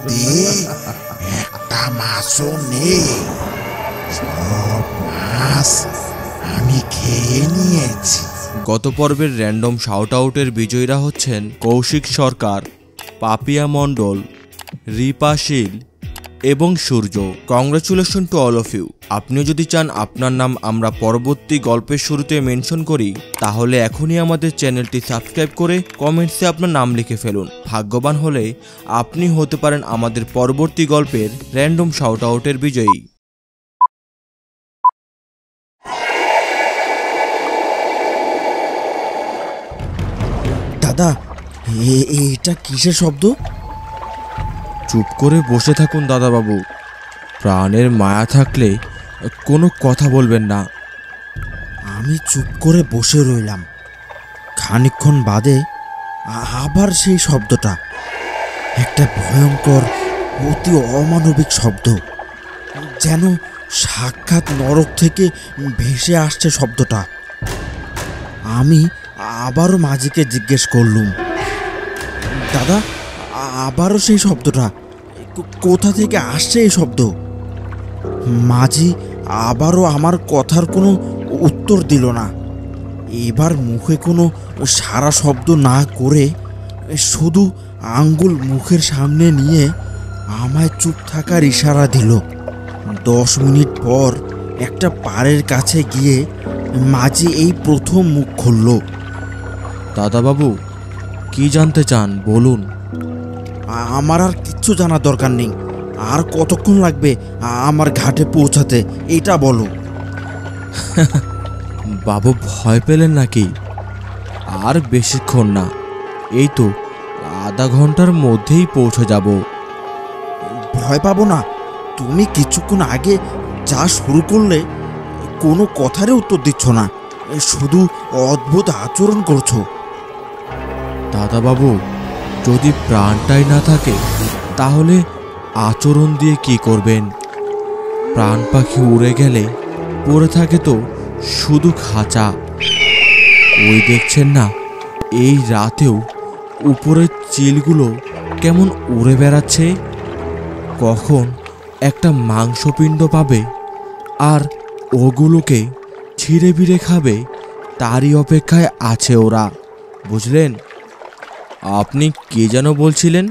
নদীতে একটা মাছও নেই। সব মাছ আমি খেয়ে নিয়েছি। গত পর্বের র্যান্ডম শাউট আউটের বিজয়ীরা হচ্ছেন কৌশিক সরকার, পাপিয়া মণ্ডল, রিপা শীল এবং Surya. Congratulation to all of you. আপনিও যদি চান আপনার নাম আমরা পরবর্তী গল্পের শুরুতে মেনশন করি, তাহলে এখনই আমাদের চ্যানেলটি সাবস্ক্রাইব করে কমেন্টসে আপনার নাম লিখে ফেলুন। ভাগ্যবান হলে আপনি হতে পারেন আমাদের পরবর্তী গল্পের র্যান্ডম শাউট আউটের বিজয়ী। দাদা, এটা কিসের শব্দ? চুপ করে বসে থাকুন দাদাবাবু। প্রাণের মায়া থাকলে কোনো কথা বলবেন না। আমি চুপ করে বসে রইলাম। খানিকক্ষণ বাদে আবার সেই শব্দটা, একটা ভয়ঙ্কর অতি অমানবিক শব্দ, যেন সাক্ষাৎ নরক থেকে ভেসে আসছে শব্দটা। আমি আবারও মাঝিকে জিজ্ঞেস করলুম, দাদা, আবারও সেই শব্দটা, কোথা থেকে আসছে এই শব্দ? মাঝি আবারও আমার কথার কোনো উত্তর দিল না। এবার মুখে কোনো সারা শব্দ না করে শুধু আঙ্গুল মুখের সামনে নিয়ে আমায় চুপ থাকার ইশারা দিল। 10 মিনিট পর একটা পাড়ের কাছে গিয়ে মাঝি এই প্রথম মুখ খুলল। দাদাবাবু, কি জানতে চান বলুন। আমার আর কিচ্ছু জানার দরকার নেই। আর কতক্ষণ লাগবে আমার ঘাটে পৌঁছাতে, এটা বলো। বাবু, ভয় পেলেন নাকি? আর বেশিক্ষণ না, এই তো আধা ঘন্টার মধ্যেই পৌঁছে যাব। ভয় পাবো না। তুমি কিছুক্ষণ আগে যা শুরু করলে, কোনো কথারই উত্তর দিচ্ছ না, শুধু অদ্ভুত আচরণ করছো। দাদাবাবু, যদি প্রাণটাই না থাকে তাহলে আচরণ দিয়ে কি করবেন? প্রাণ পাখি উড়ে গেলে পড়ে থাকে তো শুধু খাঁচা। ওই দেখছেন না, এই রাতেও উপরের চিলগুলো কেমন উড়ে বেড়াচ্ছে। কখন একটা মাংসপিণ্ড পাবে আর ওগুলোকে ছিঁড়ে বিড়ে খাবে, তারই অপেক্ষায় আছে ওরা, বুঝলেন? আপনি কে যেন বলছিলেন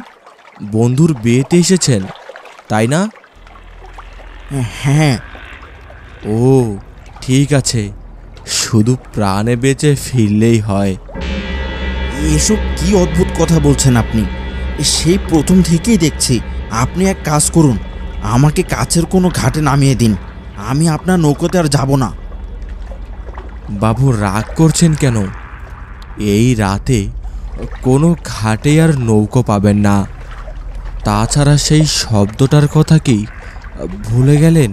বন্ধুর বিয়েতে এসেছেন, তাই না? হ্যাঁ। ও ঠিক আছে, শুধু প্রাণে বেঁচে ফিরলেই হয়। এসব কি অদ্ভুত কথা বলছেন আপনি? সেই প্রথম থেকেই দেখছি। আপনি এক কাজ করুন, আমাকে কাছের কোনো ঘাটে নামিয়ে দিন। আমি আপনার নৌকোতে আর যাব না। বাবু, রাগ করছেন কেন? এই রাতে কোনো ঘাটে আর নৌকো পাবেন না। তাছাড়া সেই শব্দটার কথা কি ভুলে গেলেন?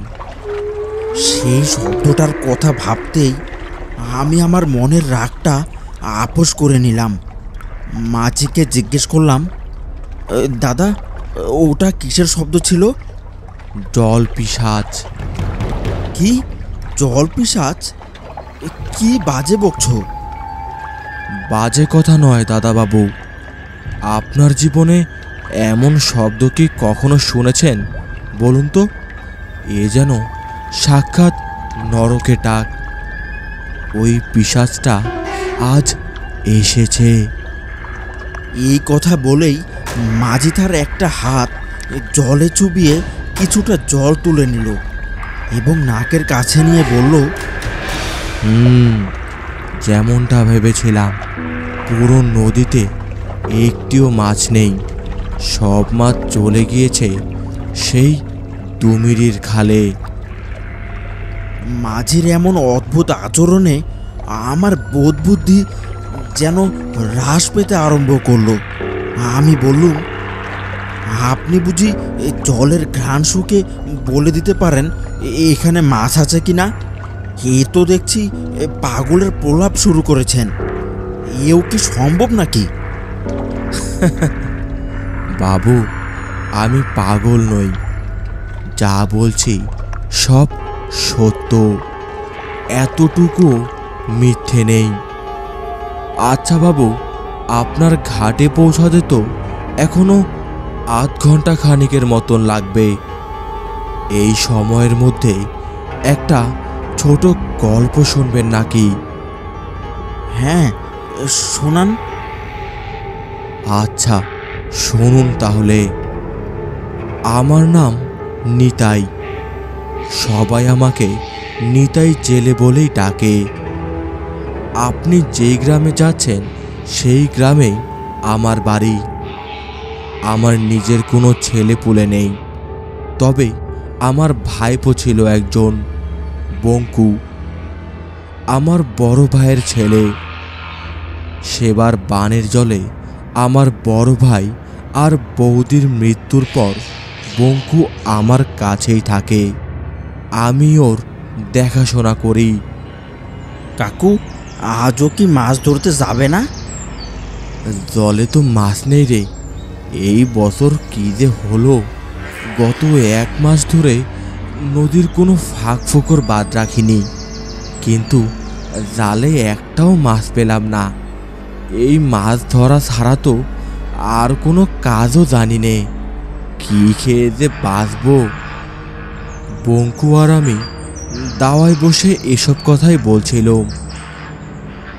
সেই শব্দটার কথা ভাবতেই আমি আমার মনের রাগটা আপোস করে নিলাম। মাঝিকে জিজ্ঞেস করলাম, দাদা, ওটা কিসের শব্দ ছিল? জল পিশাচ। কি জল পিশাচ? কি বাজে বকছো? বাজে কথা নয় দাদাবাবু। আপনার জীবনে এমন শব্দ কি কখনো শুনেছেন বলুন তো? এ যেন সাক্ষাৎ নরকে ডাক। ওই পিশাচটা আজ এসেছে। এই কথা বলেই মাঝি তার একটা হাত জলে চুবিয়ে কিছুটা জল তুলে নিল এবং নাকের কাছে নিয়ে বলল, যেমনটা ভেবেছিলাম। পুরো নদীতে একটিও মাছ নেই। সব মাছ চলে গিয়েছে সেই ডুমিরির খালে। মাঝির এমন অদ্ভুত আচরণে আমার বোধ বুদ্ধি যেন হ্রাস পেতে আরম্ভ করলো। আমি বললুম, আপনি বুঝি জলের ঘ্রাণ শুকে বলে দিতে পারেন এখানে মাছ আছে কি না? এ তো দেখছি পাগলের প্রলাপ শুরু করেছেন। এও কি সম্ভব নাকি? বাবু, আমি পাগল নই। যা বলছি সব সত্য, এতটুকু মিথ্যে নেই। আচ্ছা বাবু, আপনার ঘাটে পৌঁছাতে তো এখনো আধ ঘন্টা খানিকের মতন লাগবে। এই সময়ের মধ্যে একটা ছোট গল্প শুনবেন নাকি? হ্যাঁ, শোনান। আচ্ছা শুনুন তাহলে। আমার নাম নিতাই। সবাই আমাকে নিতাই জেলে বলেই ডাকে। আপনি যেই গ্রামে যাচ্ছেন সেই গ্রামেই আমার বাড়ি। আমার নিজের কোনো ছেলে পুলে নেই, তবে আমার ভাইপো ছিল একজন, বঙ্কু, আমার বড় ভাইয়ের ছেলে। সেবার বানের জলে আমার বড় ভাই আর বৌদির মৃত্যুর পর বঙ্কু আমার কাছেই থাকে। আমি ওর দেখাশোনা করি। কাকু, আজও কি মাছ ধরতে যাবে না? জলে তো মাছ নেই রে। এই বছর কি যে হলো, গত 1 মাস ধরে নদীর কোনো ফাঁক ফোকর বাদ রাখিনি, কিন্তু জালে একটাও মাছ পেলাম না। এই মাছ ধরা ছাড়া তো আর কোনো কাজও জানি নে। কি খেয়ে যে বাঁচবো। বঙ্কু আর আমি দাওয়ায় বসে এসব কথাই বলছিলাম,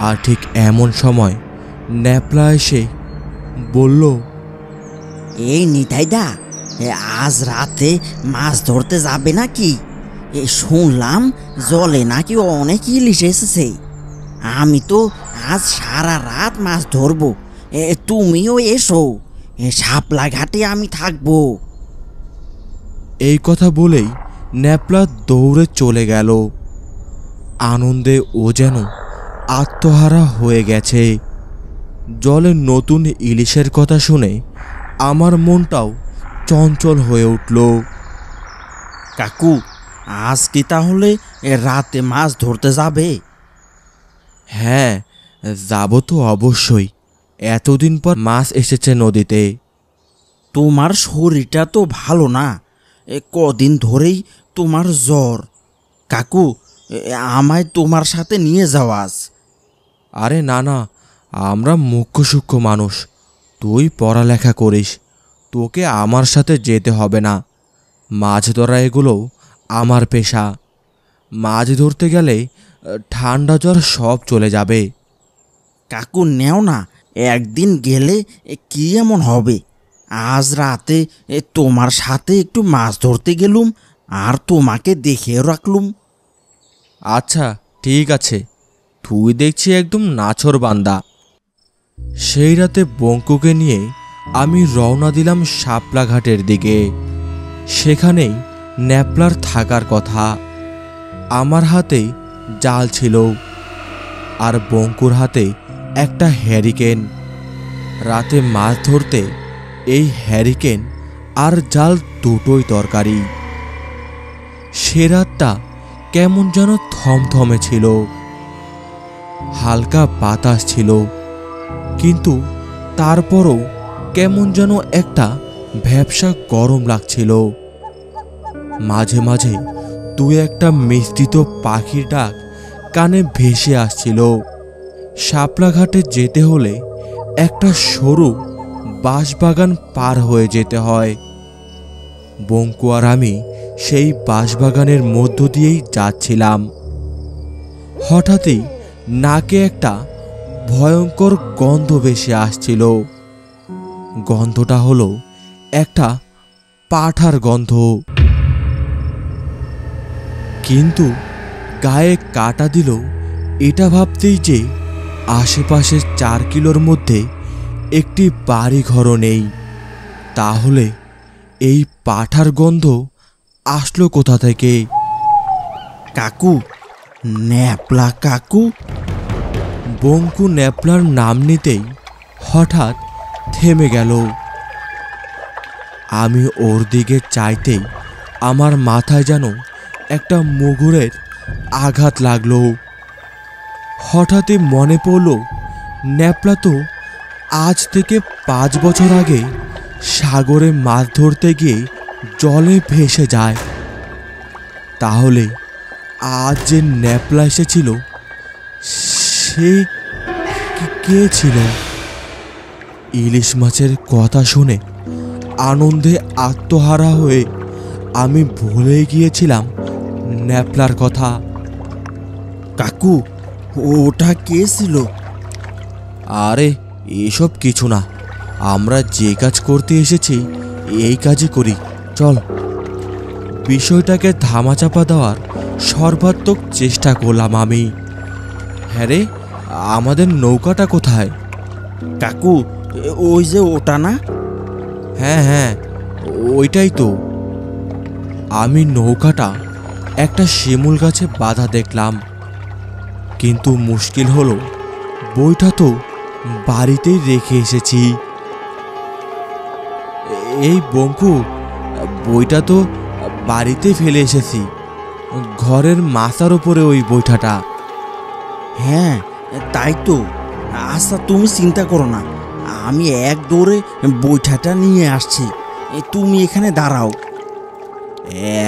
আর ঠিক এমন সময় ন্যাপলা এসে বলল, এই নিতাইদা, আজ রাতে মাছ ধরতে যাবে নাকি? শুনলাম জলে নাকি অনেক ইলিশ এসেছে। আমি তো আজ সারা রাত মাছ ধরবো, তুমিও এসো, শাপলা ঘাটে আমি থাকবো। এই কথা বলেই ন্যাপলা দৌড়ে চলে গেল। আনন্দে ও যেন আত্মহারা হয়ে গেছে। জলে নতুন ইলিশের কথা শুনে আমার মনটাও চঞ্চল হয়ে উঠল। কাকু, আজ কি তাহলে রাতে মাছ ধরতে যাবে? হ্যাঁ, যাব তো অবশ্যই। এতদিন পর মাছ এসেছে নদীতে। তোমার শরীরটা তো ভালো না, কদিন ধরেই তোমার জ্বর। কাকু, আমায় তোমার সাথে নিয়ে যাও আজ। আরে না না, আমরা মুখ্য সূক্ষ্ম মানুষ। তুই পড়ালেখা করিস, তোকে আমার সাথে যেতে হবে না। মাছ ধরা এগুলো আমার পেশা। মাছ ধরতে গেলে ঠান্ডা জ্বর সব চলে যাবে। কাকু, নেও না, একদিন গেলে কি এমন হবে? আজ রাতে তোমার সাথে একটু মাছ ধরতে গেলুম, আর তোমাকে দেখেও রাখলুম। আচ্ছা ঠিক আছে, তুই দেখছি একদম নাছর বান্দা। সেই রাতে বঙ্কুকে নিয়ে আমি রওনা দিলাম শাপলা ঘাটের দিকে। সেখানেই ন্যাপলার থাকার কথা। আমার হাতে জাল ছিল, আর বঙ্কুর হাতে একটা হ্যারিকেন। রাতে মাছ ধরতে এই হ্যারিকেন আর জাল দুটোই দরকারি। সে রাতটা কেমন যেন থমথমে ছিল। হালকা বাতাস ছিল, কিন্তু তারপরও কেমন যেন একটা ভ্যাপসা গরম লাগছিল। মাঝে মাঝে দুই একটা মিশ্রিত পাখির ডাক কানে ভেসে আসছিল। শাপলা ঘাটে যেতে হলে একটা সরু বাঁশবাগান পার হয়ে যেতে হয়। বঙ্কু আর আমি সেই বাঁশবাগানের মধ্য দিয়েই যাচ্ছিলাম। হঠাৎই নাকে একটা ভয়ঙ্কর গন্ধ ভেসে আসছিল। গন্ধটা হলো একটা পাঁঠার গন্ধ। কিন্তু গায়ে কাটা দিল এটা ভাবতেই যে আশেপাশে 4 কিলোর মধ্যে একটি বাড়ি ঘরও নেই। তাহলে এই পাঁঠার গন্ধ আসলো কোথা থেকে? কাকু, ন্যাপলা কাকু। বঙ্কু ন্যাপলার নাম নিতেই হঠাৎ থেমে গেল। আমি ওর দিকে চাইতেই আমার মাথায় যেন একটা মুগুরের আঘাত লাগলো। হঠাৎই মনে পড়ল, ন্যাপলা তো আজ থেকে 5 বছর আগে সাগরে মাছ ধরতে গিয়ে জলে ভেসে যায়। তাহলে আজ যে ন্যাপলা এসেছিল সে কে ছিল? ইলিশ মাছের কথা শুনে আনন্দে আত্মহারা হয়ে আমি ভুলে গিয়েছিলাম ন্যাপলার কথা। কাকু, ওটা কে ছিল? আরে এসব কিছু না, আমরা যে কাজ করতে এসেছি এই কাজই করি, চল। বিষয়টাকে ধামাচাপা দেওয়ার সর্বাত্মক চেষ্টা করলাম আমি। হ্যাঁ রে, আমাদের নৌকাটা কোথায়? কাকু, ওই যে ওটা না? হ্যাঁ হ্যাঁ, ওইটাই তো। আমি নৌকাটা একটা শিমুল গাছে বাঁধা দেখলাম, কিন্তু মুশকিল হলো বইটা তো বাড়িতেই রেখে এসেছি। এই বঙ্কু, বইটা তো বাড়িতে ফেলে এসেছি, ঘরের মাথার উপরে ওই বইটাটা। হ্যাঁ তাই তো। আচ্ছা তুমি চিন্তা করো না, আমি এক দৌড়ে বৈঠাটা নিয়ে আসছি, তুমি এখানে দাঁড়াও।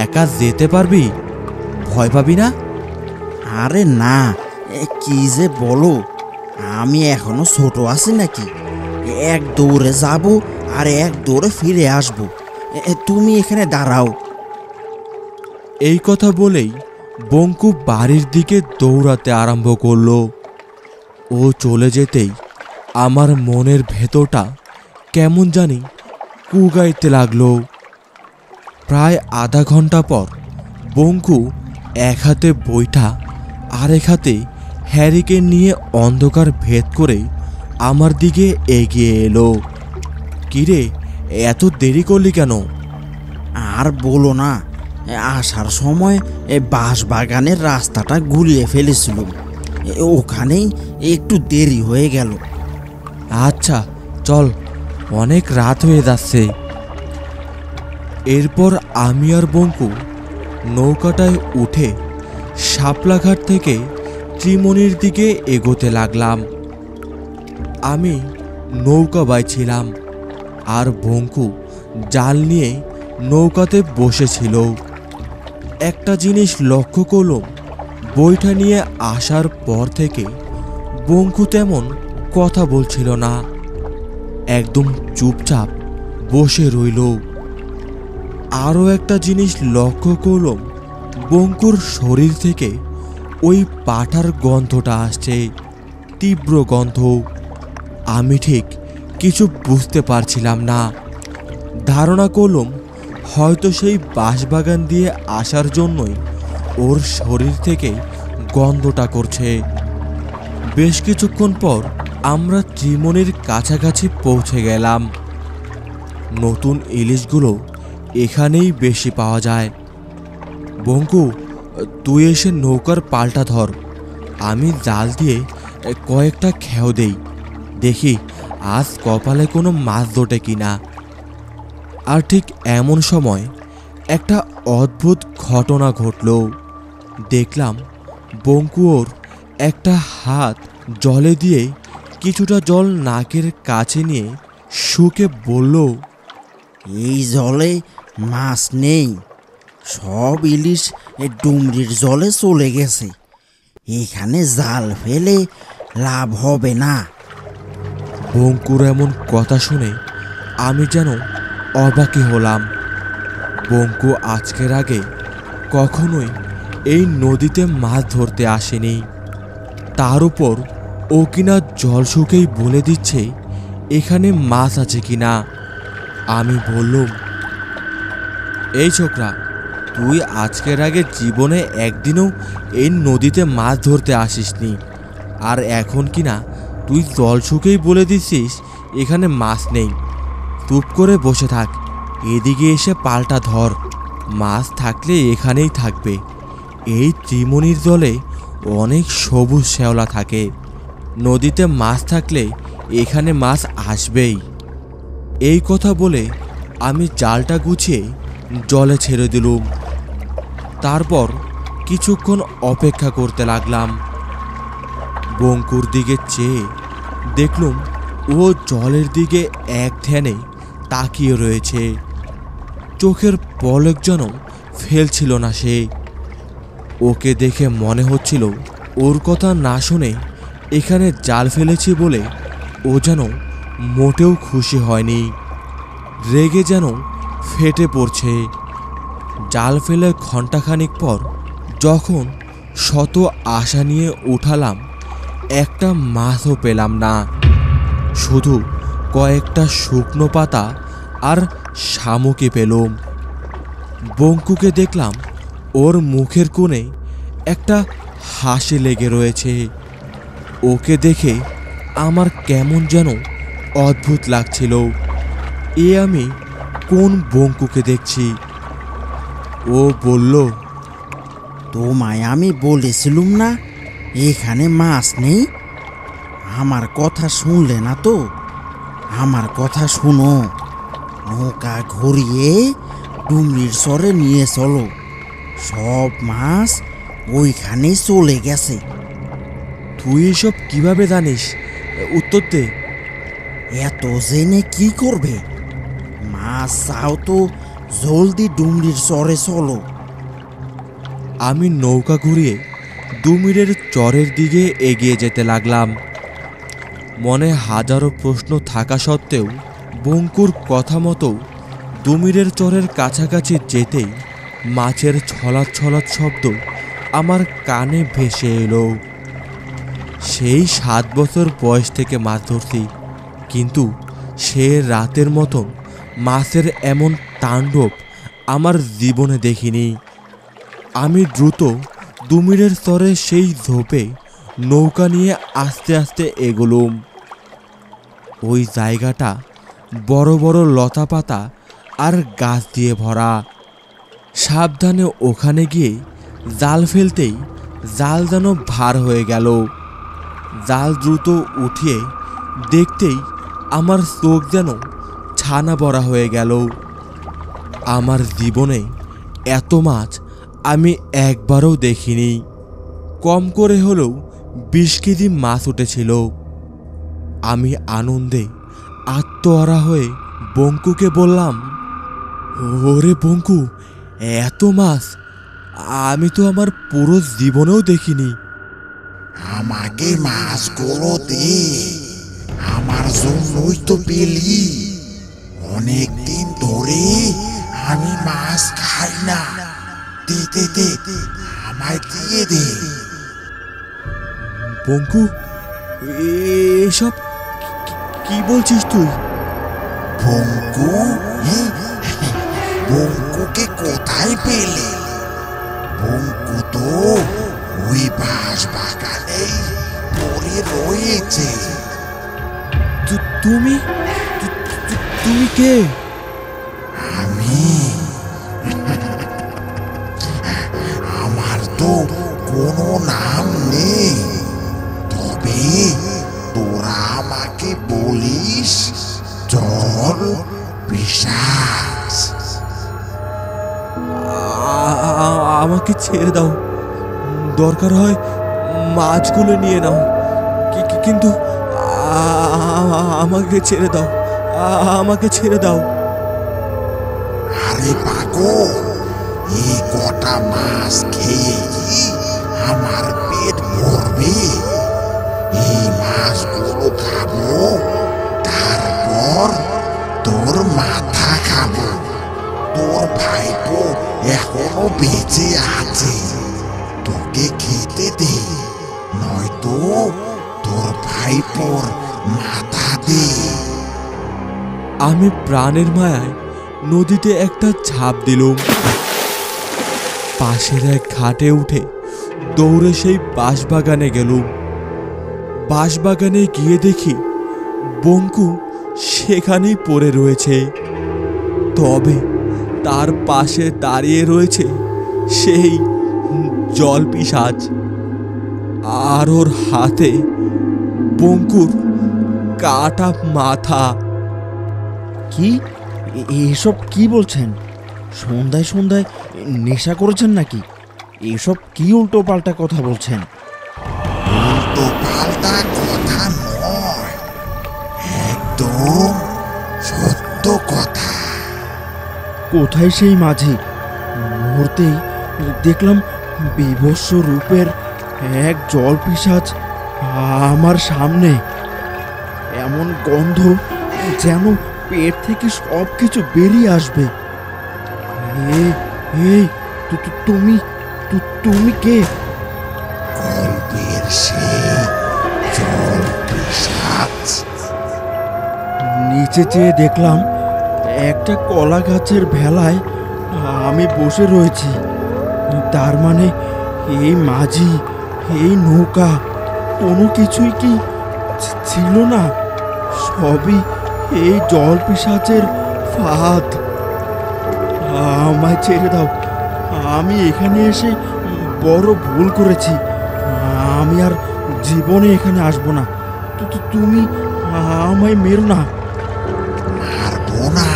একা যেতে পারবি? ভয় পাবি না? আরে না, কি যে বলো, আমি এখনো ছোট আছি নাকি? এক দৌড়ে যাব আর এক দৌড়ে ফিরে আসব, তুমি এখানে দাঁড়াও। এই কথা বলেই বঙ্কু বাড়ির দিকে দৌড়াতে আরম্ভ করলো। ও চলে যেতেই আমার মনের ভেতরটা কেমন জানি কুগাইতে লাগলো। প্রায় আধা ঘন্টা পর বঙ্কু এক হাতে বইটা আরেক হাতে হ্যারিকেন নিয়ে অন্ধকার ভেদ করে আমার দিকে এগিয়ে এলো। কিরে, এত দেরি করলি কেন? আর বলো না, আসার সময় বাঁশ বাগানের রাস্তাটা গুলিয়ে ফেলেছিলাম, ওখানেই একটু দেরি হয়ে গেল। আচ্ছা চল, অনেক রাত হয়ে যাচ্ছে। এরপর আমি আর বঙ্কু নৌকাটায় উঠে শাপলাঘাট থেকে ত্রিমণির দিকে এগোতে লাগলাম। আমি নৌকা বাইছিলাম আর বঙ্কু জাল নিয়ে নৌকাতে বসেছিল। একটা জিনিস লক্ষ্য করলাম, বইটা নিয়ে আসার পর থেকে বঙ্কু তেমন কথা বলছিল না, একদম চুপচাপ বসে রইল। আরও একটা জিনিস লক্ষ্য করলাম, বঙ্কুর শরীর থেকে ওই পাঠার গন্ধটা আসছে, তীব্র গন্ধ। আমি ঠিক কিছু বুঝতে পারছিলাম না। ধারণা করলাম হয়তো সেই বাঁশবাগান দিয়ে আসার জন্যই ওর শরীর থেকে গন্ধটা করছে। বেশ কিছুক্ষণ পর আমরা ত্রিমণির কাছাকাছি পৌঁছে গেলাম। নতুন ইলিশগুলো এখানেই বেশি পাওয়া যায়। বঙ্কু, তুই এসে নৌকার পাল্টা ধর, আমি জাল দিয়ে কয়েকটা খেও দেই, দেখি আজ কপালে কোনো মাছ ধরে কিনা। আর ঠিক এমন সময় একটা অদ্ভুত ঘটনা ঘটল। দেখলাম বঙ্কু ওর একটা হাত জলে দিয়ে কিছুটা জল নাকের কাছে নিয়ে শুকে বলল, এই জলে মাছ নেই, সব ইলিশ ডুমরির জলে চলে গেছে, এখানে জাল ফেলে লাভ হবে না। বঙ্কুর এমন কথা শুনে আমি যেন অবাকই হলাম। বঙ্কু আজকের আগে কখনোই এই নদীতে মাছ ধরতে আসেনি, তার উপর ও কিনা জল শুকেই বলে দিচ্ছে এখানে মাছ আছে কিনা। আমি বললাম, এই ছোকরা, তুই আজকের আগে জীবনে একদিনও এই নদীতে মাছ ধরতে আসিসনি, আর এখন কিনা তুই জল শুকেই বলে দিচ্ছিস এখানে মাছ নেই। চুপ করে বসে থাক, এদিকে এসে পাল্টা ধর, মাছ থাকলে এখানেই থাকবে। এই ত্রিমণির জলে অনেক সবুজ শ্যাওলা থাকে, নদীতে মাছ থাকলে এখানে মাছ আসবেই। এই কথা বলে আমি জালটা গুছিয়ে জলে ছেড়ে দিলুম। তারপর কিছুক্ষণ অপেক্ষা করতে লাগলাম। বঙ্কুর দিকে চেয়ে দেখলুম ও জলের দিকে এক ধ্যানে তাকিয়ে রয়েছে, চোখের পলক যেন ফেলছিল না সে। ওকে দেখে মনে হচ্ছিল ওর কথা না শুনে এখানে জাল ফেলেছি বলে ও যেন মোটেও খুশি হয়নি। রেগে যেন ফেটে পড়ছে। জাল ফেলে ঘণ্টাখানিক পর যখন শত আশা নিয়ে উঠালাম, একটা মাছও পেলাম না। শুধু কয়েকটা শুকনো পাতা আর শামুকই পেলাম। বঙ্কুকে দেখলাম, ওর মুখের কোণে একটা হাসি লেগে রয়েছে। ওকে দেখে আমার কেমন যেন অদ্ভুত লাগছিল। এ আমি কোন বঙ্কুকে দেখছি? ও বলল, তোমায় আমি বলেছিলুম না এখানে মাছ নেই? আমার কথা শুনলে না তো? আমার কথা শুনো, নৌকা ঘুরিয়ে ডুমরির চরে নিয়ে চলো, সব মাছ ওইখানে চলে গেছে। তুই এসব কিভাবে জানিস? উত্তর দে। এত জেনে কি করবে? মাছ চাও তো জলদি ডুমরির চরে চলো। আমি নৌকা ঘুরিয়ে ডুমুরের চরের দিকে এগিয়ে যেতে লাগলাম। মনে হাজারো প্রশ্ন থাকা সত্ত্বেও বঙ্কুর কথা মতো ডুমুরের চরের কাছাকাছি যেতেই মাছের ছলাৎ ছলাৎ শব্দ আমার কানে ভেসে এলো। সেই 7 বছর বয়স থেকে মাছ ধরছি, কিন্তু সে রাতের মতন মাছের এমন তাণ্ডব আমার জীবনে দেখিনি। আমি দ্রুত ডুমুরের চরে সেই ঝোপে নৌকা নিয়ে আস্তে আস্তে এগোলুম। ওই জায়গাটা বড় বড় লতা পাতা আর গাছ দিয়ে ভরা। সাবধানে ওখানে গিয়ে জাল ফেলতেই জাল যেন ভার হয়ে গেল। জাল দ্রুত উঠিয়ে দেখতেই আমার চোখ যেন ছানা বড়া হয়ে গেল। আমার জীবনে এত মাছ আমি একবারও দেখিনি। কম করে হলেও 20 কেজি মাছ উঠেছিল। আমি আনন্দে আত্মহারা হয়ে বঙ্কুকে বললাম, ওরে বঙ্কু, এত মাছ আমি তো আমার পুরো জীবনেও দেখিনি। আমাকে মাছগুলো দে, আমার জন্যই তো পেলি। অনেক দিন ধরে আমি মাছ খাই না। দে দে দে, আমায় দিয়ে দে। বঙ্কু, এসব কি বলছিস তুই? বঙ্কু? বঙ্কুকে কোথায় পেলে? বঙ্কু তো ওই বাঁশ বাগানেই পড়ে রয়েছে। তুমি তুমি কে? আমি? আমার তো কোনো নাম নেই, তবে তোরা আমাকে বলিস জল পিশাচ। আমাকে ছেড়ে দাও, দরকার হয় মাছগুলো নিয়ে নাও, কিন্তু আমাকে ছেড়ে দাও, আমাকে ছেড়ে দাও। আরে পাগল, এই কটা মাছ খেয়ে কি আমার পেট ভরবে? এই মাছগুলো খাবো, তারপর তোর মাথা খাবো। তোর ভাইপো এখনো বেঁচে আছে, তোকে খেতে দে, নয়তো তোর ভাইপোর মাথা দে। আমি প্রাণের মায়ায় নদীতে একটা ঝাঁপ দিলুম। পাশের এক ঘাটে উঠে দৌড়ে সেই বাঁশবাগানে গেলুম। বাঁশবাগানে গিয়ে দেখি বঙ্কু সেখানেই পড়ে রয়েছে, তবে তার পাশে দাঁড়িয়ে রয়েছে সেই জলপিশাচ, আর ওর হাতে বঙ্কুর কাটা মাথা। কি এসব কি বলছেন? সন্ধ্যায় সন্ধ্যায় নেশা করেছেন নাকি? এসব কি উল্টো পাল্টা কথা বলছেন? উল্টো পাল্টা কথা নয়, একদম সত্য কথা। কোথায় সেই মাঝি? মুহূর্তেই দেখলাম বিভৎস রূপের এক জলপিশাচ আমার সামনে। এমন গন্ধ যেন পেট থেকে সব কিছু বেরিয়ে আসবে। এই এই তুমি তুমি কে? গল্পের সেই জল পিশাচ। নিচে চেয়ে দেখলাম একটা কলা গাছের ভেলায় আমি বসে রয়েছি। তার মানে এই মাঝি, এই নৌকা কোনো কিছুই কি ছিল না? সবই এই জল পিশাচের ফাঁদ। আমায় ছেড়ে দাও, আমি এখানে এসে বড় ভুল করেছি। আমি আর জীবনে এখানে আসবো না। তুমি আমায় মেরো না। মারবো না?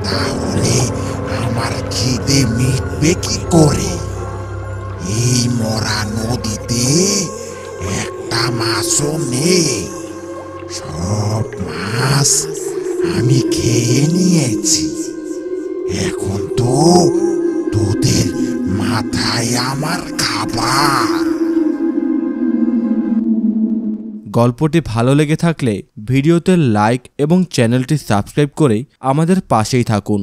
তাহলে আমার খিদে মিটবে কি করে? এই মরা নদীতে একটা মাছও নেই। সব মাছ আমি খেয়ে নিয়েছি। এখন তো তোদের মাথায় আমার খাবার। গল্পটি ভালো লেগে থাকলে ভিডিওতে লাইক এবং চ্যানেলটি সাবস্ক্রাইব করে আমাদের পাশেই থাকুন।